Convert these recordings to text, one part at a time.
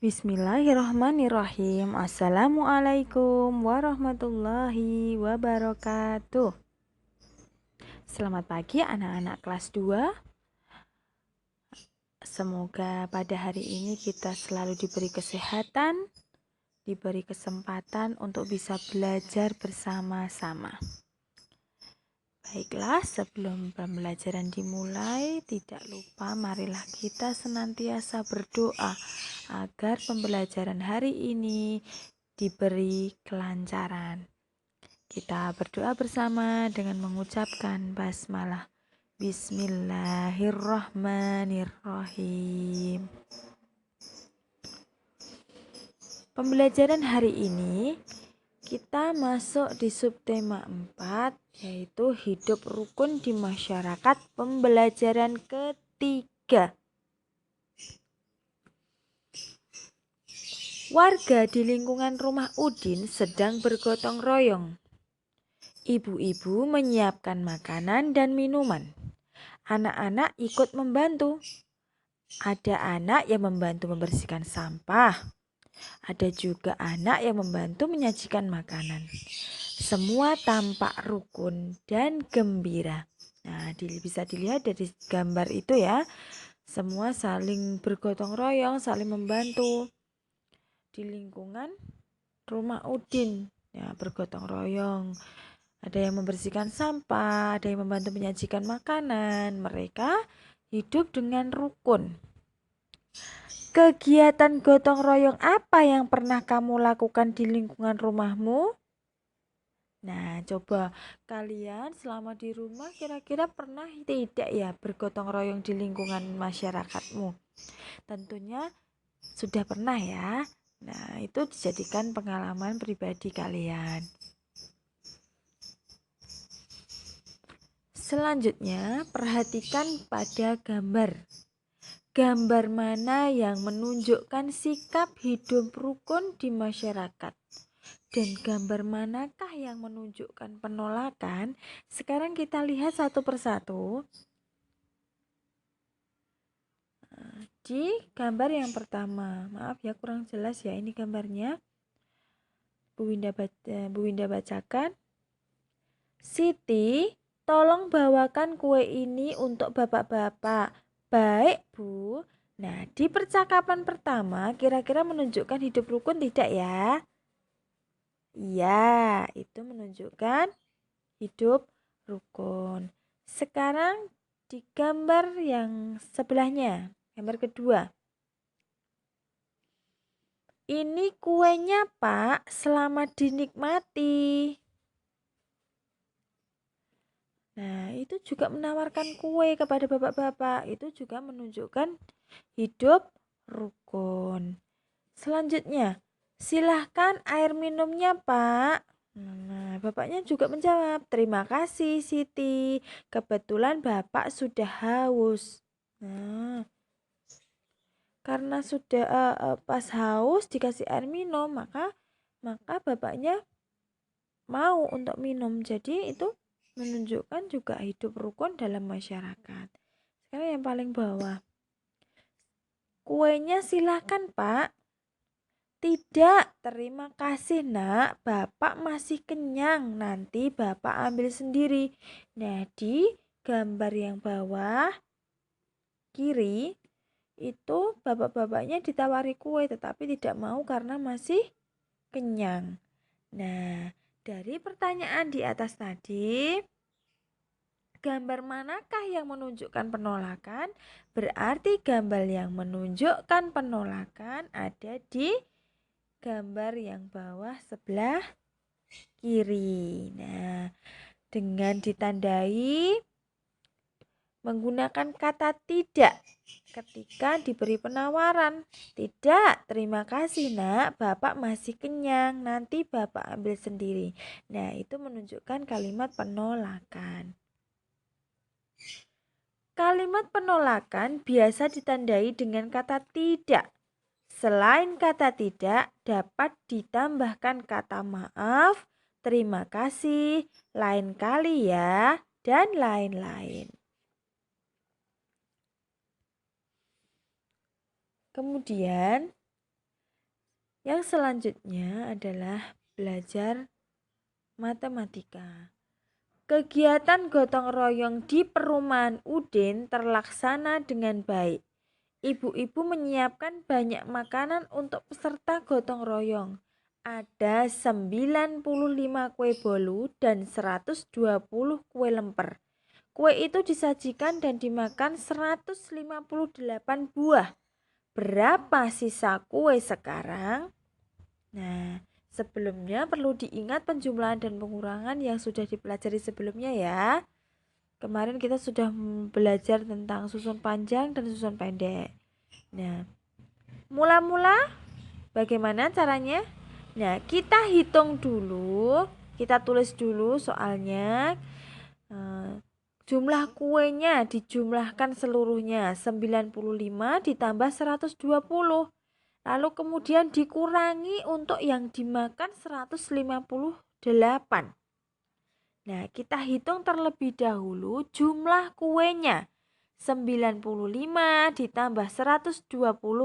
Bismillahirrahmanirrahim. Assalamualaikum warahmatullahi wabarakatuh. Selamat pagi anak-anak kelas 2. Semoga pada hari ini kita selalu diberi kesehatan, diberi kesempatan untuk bisa belajar bersama-sama. Baiklah, sebelum pembelajaran dimulai, tidak lupa marilah kita senantiasa berdoa agar pembelajaran hari ini diberi kelancaran. Kita berdoa bersama dengan mengucapkan basmalah. Bismillahirrahmanirrahim. Pembelajaran hari ini kita masuk di subtema 4, yaitu hidup rukun di masyarakat, pembelajaran ketiga. Warga di lingkungan rumah Udin sedang bergotong royong. Ibu-ibu menyiapkan makanan dan minuman. Anak-anak ikut membantu. Ada anak yang membantu membersihkan sampah. Ada juga anak yang membantu menyajikan makanan. Semua tampak rukun dan gembira. Nah, bisa dilihat dari gambar itu ya. Semua saling bergotong royong, saling membantu di lingkungan rumah Udin. Ya, bergotong royong. Ada yang membersihkan sampah, ada yang membantu menyajikan makanan. Mereka hidup dengan rukun. Kegiatan gotong royong apa yang pernah kamu lakukan di lingkungan rumahmu? Nah, coba kalian selama di rumah kira-kira pernah tidak ya bergotong royong di lingkungan masyarakatmu? Tentunya sudah pernah ya. Nah, itu dijadikan pengalaman pribadi kalian. Selanjutnya, perhatikan pada gambar. Gambar mana yang menunjukkan sikap hidup rukun di masyarakat? Dan gambar manakah yang menunjukkan penolakan? Sekarang kita lihat satu persatu. Di gambar yang pertama, maaf ya kurang jelas ya ini gambarnya. Bu Winda bacakan. Siti, tolong bawakan kue ini untuk bapak-bapak. Baik, Bu. Nah, di percakapan pertama kira-kira menunjukkan hidup rukun tidak ya? Iya, itu menunjukkan hidup rukun. Sekarang di gambar yang sebelahnya, gambar kedua. Ini kuenya, Pak, selamat dinikmati. Nah, itu juga menawarkan kue kepada bapak-bapak. Itu juga menunjukkan hidup rukun. Selanjutnya, silahkan air minumnya, Pak. Nah, bapaknya juga menjawab, terima kasih, Siti. Kebetulan bapak sudah haus. Nah, karena sudah pas haus dikasih air minum, maka bapaknya mau untuk minum. Jadi itu menunjukkan juga hidup rukun dalam masyarakat. Sekarang yang paling bawah. Kuenya silahkan, Pak. Tidak, terima kasih nak, bapak masih kenyang, nanti bapak ambil sendiri. Nah, di gambar yang bawah kiri itu bapak-bapaknya ditawari kue tetapi tidak mau karena masih kenyang. Nah, dari pertanyaan di atas tadi, gambar manakah yang menunjukkan penolakan? Berarti gambar yang menunjukkan penolakan ada di gambar yang bawah sebelah kiri. Nah, dengan ditandai menggunakan kata tidak ketika diberi penawaran. Tidak, terima kasih nak, bapak masih kenyang, nanti bapak ambil sendiri. Nah, itu menunjukkan kalimat penolakan. Kalimat penolakan biasa ditandai dengan kata tidak. Selain kata tidak, dapat ditambahkan kata maaf, terima kasih, lain kali ya, dan lain-lain. Kemudian, Yang selanjutnya adalah belajar matematika. Kegiatan gotong royong di perumahan Udin terlaksana dengan baik. Ibu-ibu menyiapkan banyak makanan untuk peserta gotong royong. Ada 95 kue bolu dan 120 kue lemper. Kue itu disajikan dan dimakan 158 buah. Berapa sisa kue sekarang? Nah, sebelumnya perlu diingat penjumlahan dan pengurangan yang sudah dipelajari sebelumnya ya. Kemarin kita sudah belajar tentang susun panjang dan susun pendek. Nah, mula-mula bagaimana caranya? Nah, kita hitung dulu, kita tulis dulu soalnya. Jumlah kuenya dijumlahkan seluruhnya 95 ditambah 120. Lalu kemudian dikurangi untuk yang dimakan 158. Nah, kita hitung terlebih dahulu jumlah kuenya. 95 ditambah 120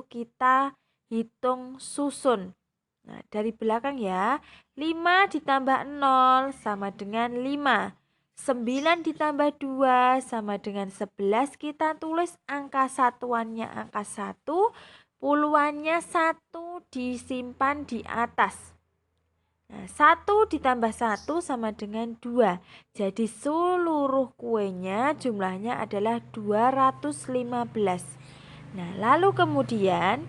kita hitung susun. Nah, dari belakang ya. 5 ditambah 0 sama dengan 5. 9 ditambah 2 sama dengan 11. Kita tulis angka satuannya angka 1. Puluhannya 1 disimpan di atas. Nah, 1 ditambah 1 sama dengan 2. Jadi seluruh kuenya jumlahnya adalah 215. Nah, lalu kemudian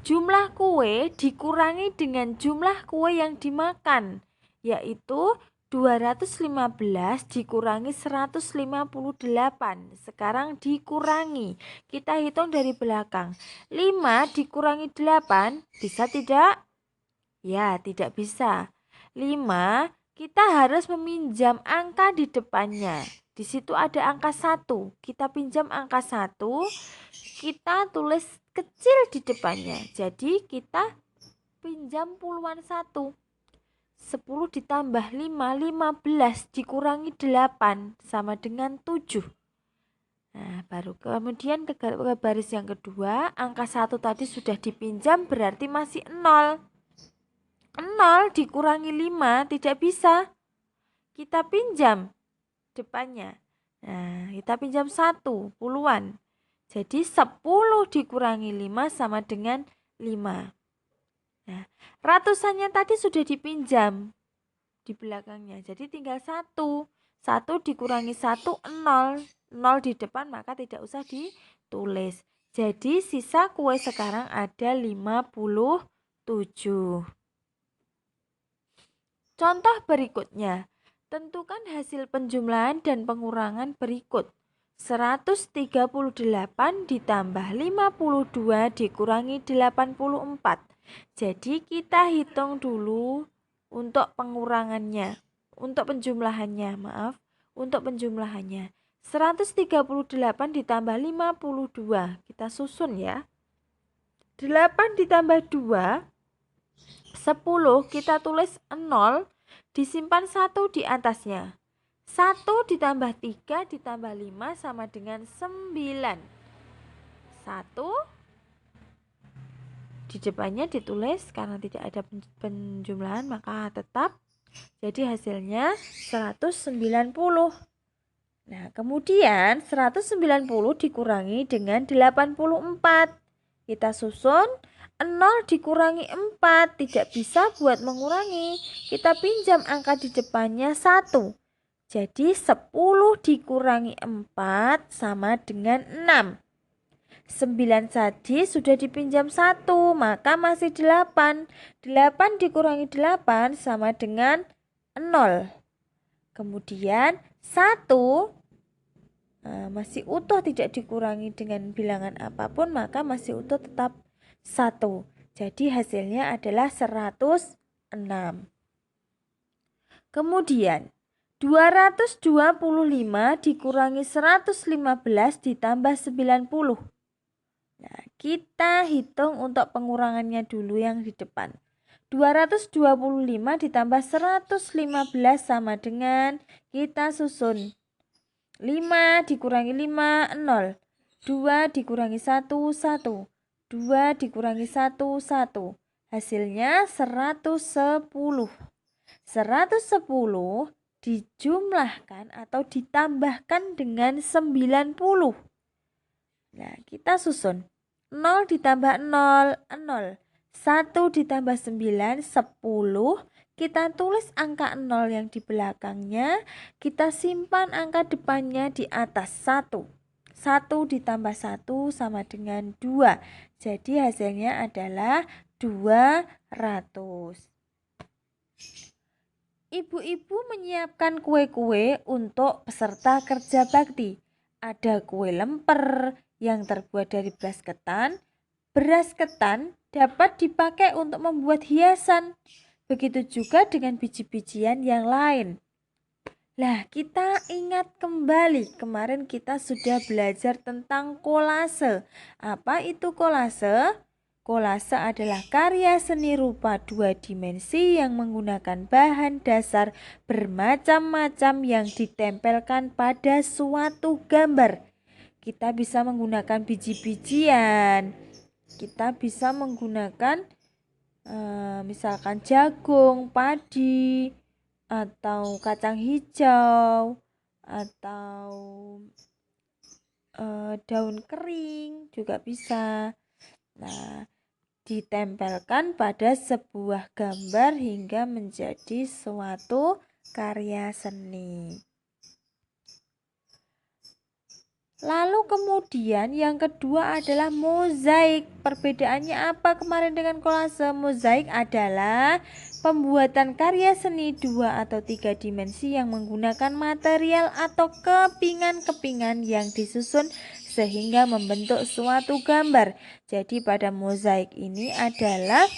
jumlah kue dikurangi dengan jumlah kue yang dimakan, yaitu 215 dikurangi 158. Sekarang dikurangi. Kita hitung dari belakang. 5 dikurangi 8, bisa tidak? Ya, tidak bisa. 5, kita harus meminjam angka di depannya. Di situ ada angka 1. Kita pinjam angka 1, kita tulis kecil di depannya. Jadi kita pinjam puluhan 1. 10 ditambah 5, 15 dikurangi 8 sama dengan 7. Nah, baru kemudian ke baris yang kedua, angka 1 tadi sudah dipinjam berarti masih 0. 0 dikurangi 5 tidak bisa. Kita pinjam depannya. Nah, kita pinjam 1, puluhan. Jadi 10 dikurangi 5 sama dengan 5. Nah, ratusannya tadi sudah dipinjam di belakangnya. Jadi tinggal 1. 1 dikurangi 1, 0. 0 di depan maka tidak usah ditulis. Jadi sisa kue sekarang ada 57. Contoh berikutnya. Tentukan hasil penjumlahan dan pengurangan berikut. 138 ditambah 52 dikurangi 84. Jadi kita hitung dulu untuk pengurangannya, untuk penjumlahannya, untuk penjumlahannya. 138 ditambah 52, kita susun ya. 8 ditambah 2, 10, kita tulis 0, disimpan 1 di atasnya. 1 ditambah 3 ditambah 5 sama dengan 9. 1 di depannya ditulis karena tidak ada penjumlahan maka tetap. Jadi hasilnya 190. Nah, kemudian 190 dikurangi dengan 84. Kita susun 0 dikurangi 4. Tidak bisa buat mengurangi. Kita pinjam angka di depannya 1. Jadi 10 dikurangi 4 sama dengan 6. 9 tadi sudah dipinjam 1, maka masih 8. 8 dikurangi 8 sama dengan 0. Kemudian 1 masih utuh, tidak dikurangi dengan bilangan apapun, maka masih utuh tetap 1. Jadi hasilnya adalah 106. Kemudian 225 dikurangi 115 ditambah 90. Nah, kita hitung untuk pengurangannya dulu yang di depan. 225 ditambah 115 sama dengan, kita susun. 5 dikurangi 5, 0. 2 dikurangi 1, 1. 2 dikurangi 1, 1. Hasilnya 110. 110 dijumlahkan atau ditambahkan dengan 90. Nah, kita susun. 0 ditambah 0, 0. 1 ditambah 9, 10. Kita tulis angka 0 yang di belakangnya. Kita simpan angka depannya di atas 1. 1 ditambah 1 sama dengan 2. Jadi hasilnya adalah 200. Ibu-ibu menyiapkan kue-kue untuk peserta kerja bakti. Ada kue lemper yang terbuat dari beras ketan. Beras ketan dapat dipakai untuk membuat hiasan. Begitu juga dengan biji-bijian yang lain. Nah, kita ingat kembali kemarin kita sudah belajar tentang kolase. Apa itu kolase? Kolase adalah karya seni rupa 2 dimensi yang menggunakan bahan dasar bermacam-macam yang ditempelkan pada suatu gambar. Kita bisa menggunakan biji-bijian, kita bisa menggunakan misalkan jagung, padi, atau kacang hijau, atau daun kering juga bisa. Nah, ditempelkan pada sebuah gambar hingga menjadi suatu karya seni. Lalu kemudian yang kedua adalah mozaik. Perbedaannya apa kemarin dengan kolase? Mozaik adalah pembuatan karya seni 2 atau 3 dimensi yang menggunakan material atau kepingan-kepingan yang disusun sehingga membentuk suatu gambar. Jadi pada mozaik ini adalah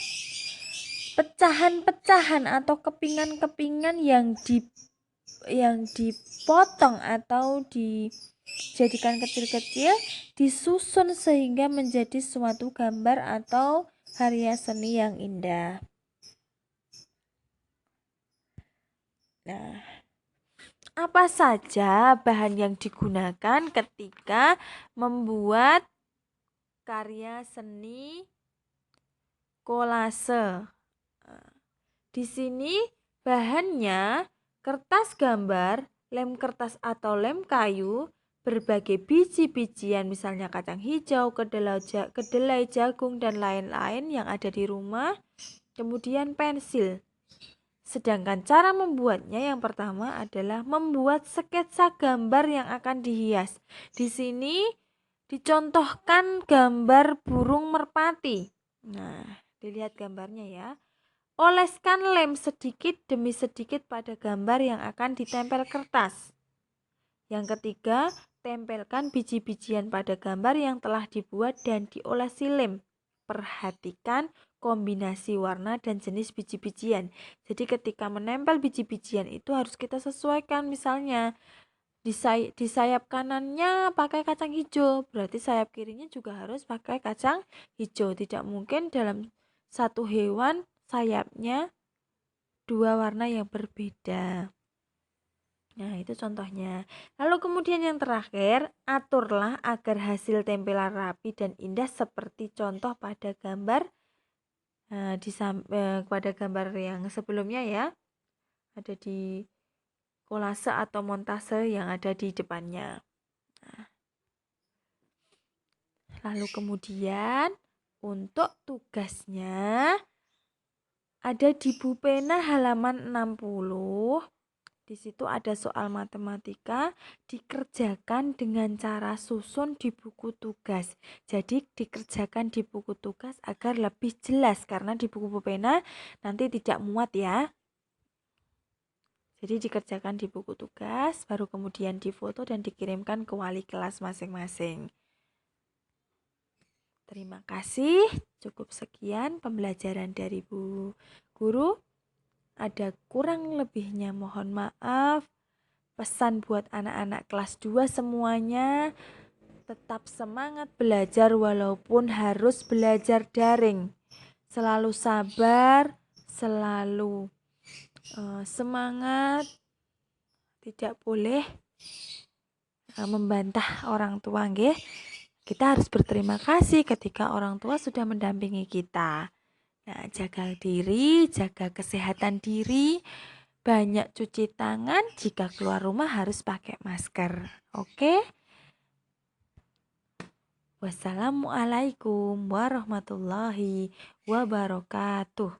pecahan-pecahan atau kepingan-kepingan yang dipotong atau dijadikan kecil-kecil, disusun sehingga menjadi suatu gambar atau karya seni yang indah. Nah, apa saja bahan yang digunakan ketika membuat karya seni kolase? Di sini bahannya kertas gambar, lem kertas atau lem kayu, berbagai biji-bijian misalnya kacang hijau, kedelai, jagung, dan lain-lain yang ada di rumah, kemudian pensil. Sedangkan cara membuatnya yang pertama adalah membuat sketsa gambar yang akan dihias. Di sini dicontohkan gambar burung merpati. Nah, dilihat gambarnya ya. Oleskan lem sedikit demi sedikit pada gambar yang akan ditempel kertas. Yang ketiga, tempelkan biji-bijian pada gambar yang telah dibuat dan diolesi lem. Perhatikan kombinasi warna dan jenis biji-bijian. Jadi ketika menempel biji-bijian itu harus kita sesuaikan. Misalnya di sayap kanannya pakai kacang hijau, berarti sayap kirinya juga harus pakai kacang hijau. Tidak mungkin dalam satu hewan sayapnya 2 warna yang berbeda. Nah, itu contohnya. Lalu kemudian yang terakhir, aturlah agar hasil tempelan rapi dan indah seperti contoh pada gambar pada gambar yang sebelumnya ya. Ada di kolase atau montase yang ada di depannya. Nah, lalu kemudian untuk tugasnya ada di buku pena halaman 60. Di situ ada soal matematika, dikerjakan dengan cara susun di buku tugas. Jadi dikerjakan di buku tugas agar lebih jelas, karena di buku pena nanti tidak muat ya. Jadi dikerjakan di buku tugas, baru kemudian difoto dan dikirimkan ke wali kelas masing-masing. Terima kasih, cukup sekian pembelajaran dari Bu Guru. Ada kurang lebihnya mohon maaf. Pesan buat anak-anak kelas 2 semuanya, tetap semangat belajar walaupun harus belajar daring. Selalu sabar, selalu semangat. Tidak boleh membantah orang tua, nggih. Kita harus berterima kasih ketika orang tua sudah mendampingi kita. Nah, jaga diri, jaga kesehatan diri, banyak cuci tangan, jika keluar rumah harus pakai masker. Oke? Wassalamualaikum warahmatullahi wabarakatuh.